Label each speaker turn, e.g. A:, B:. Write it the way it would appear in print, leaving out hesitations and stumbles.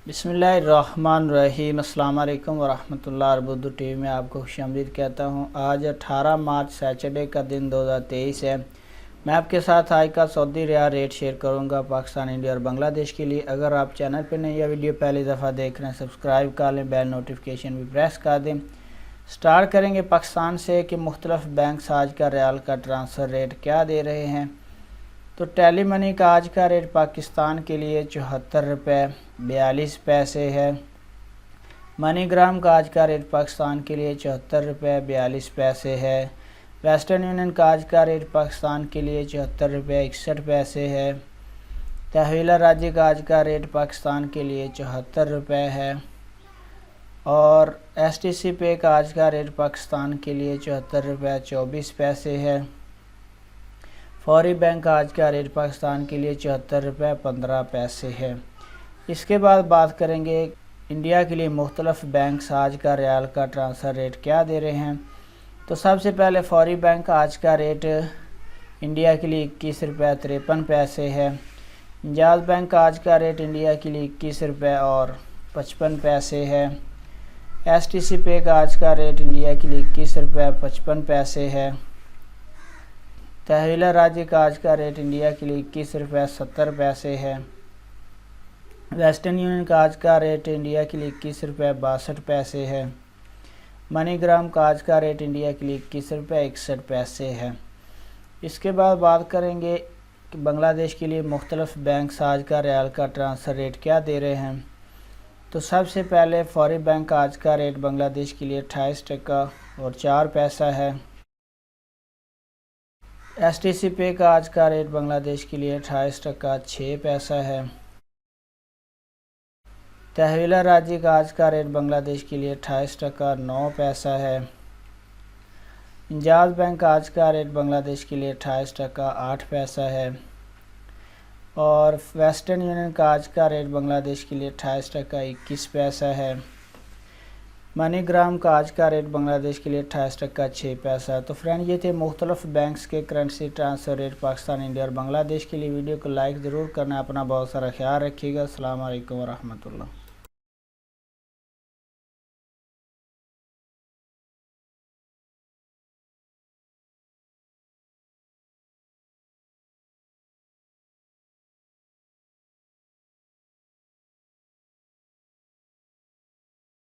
A: बिस्मिल्लाहिर्रहमानिर्रहीम। अस्सलाम वालेकुम वरहमतुल्लाहि उर्दू टीवी में आपको खुशामदीद कहता हूँ। आज 18 मार्च सैटरडे का दिन 2023 है। मैं आपके साथ आज का सऊदी रियाल रेट शेयर करूँगा पाकिस्तान, इंडिया और बांग्लादेश के लिए। अगर आप चैनल पर नहीं या वीडियो पहली दफ़ा देख रहे हैं, सब्सक्राइब कर लें, बेल नोटिफिकेशन भी प्रेस कर दें। स्टार्ट करेंगे पाकिस्तान से कि मुख्तलिफ बैंक आज का रियाल का ट्रांसफ़र रेट क्या दे रहे हैं। तो टेली मनी का आज का रेट पाकिस्तान के लिए 74 रुपये 42 पैसे है। मनीग्राम का आज का रेट पाकिस्तान के लिए 74 रुपये 42 पैसे है। वेस्टर्न यूनियन का आज का रेट पाकिस्तान के लिए 74 रुपये 61 पैसे है। तहवीला राज्य का आज का रेट पाकिस्तान के लिए 74 रुपये है। और STC पे का आज का रेट पाकिस्तान के लिए 74 रुपये 24 पैसे है। फौरी बैंक का आज का रेट पाकिस्तान के लिए 74 रुपये 15 पैसे है। इसके बाद बात करेंगे इंडिया के लिए मुख्तलिफ बैंक आज का रियाल का ट्रांसफ़र रेट क्या दे रहे हैं। तो सबसे पहले फौरी बैंक का आज का रेट इंडिया के लिए 21 रुपये 53 पैसे है। इंजाज बैंक का आज का रेट इंडिया के लिए 21 रुपये और 55 पैसे है। STC पे का आज का रेट इंडिया के लिए 21 रुपये 55 पैसे है। तहवीला राज्य का आज का रेट इंडिया के लिए 21 रुपये 70 पैसे है। वेस्टर्न यूनियन का आज का रेट इंडिया के लिए 21 रुपये 62 पैसे है। मनीग्राम का आज का रेट इंडिया के लिए 21 रुपये 61 पैसे है। इसके बाद बात करेंगे कि बांग्लादेश के लिए मुख्तलिफ बैंक आज का रियाल का ट्रांसफ़र रेट क्या दे रहे हैं। तो सबसे पहले फौरी बैंक का आज का रेट बांग्लादेश के लिए 28 टका और 4 पैसा है। STC पे का आज का रेट बांग्लादेश के लिए 28 टका 6 पैसा है। तहवीला राज्य का आज का रेट बांग्लादेश के लिए 28 टका 9 पैसा है। इंजाज बैंक का आज का रेट बांग्लादेश के लिए 28 टका 8 पैसा है। और वेस्टर्न यूनियन का आज का रेट बांग्लादेश के लिए 28 टका 21 पैसा है। मनीग्राम का आज का रेट बांग्लादेश के लिए 28 टका 6 पैसा है। तो फ्रेंड, ये थे मुख्तलिफ बैंक्स के currency transfer rate Pakistan, India और बांग्लादेश के लिए। वीडियो को लाइक ज़रूर करना। अपना बहुत सारा ख्याल रखिएगा। अस्सलाम वालेकुम वरहमतुल्लाह।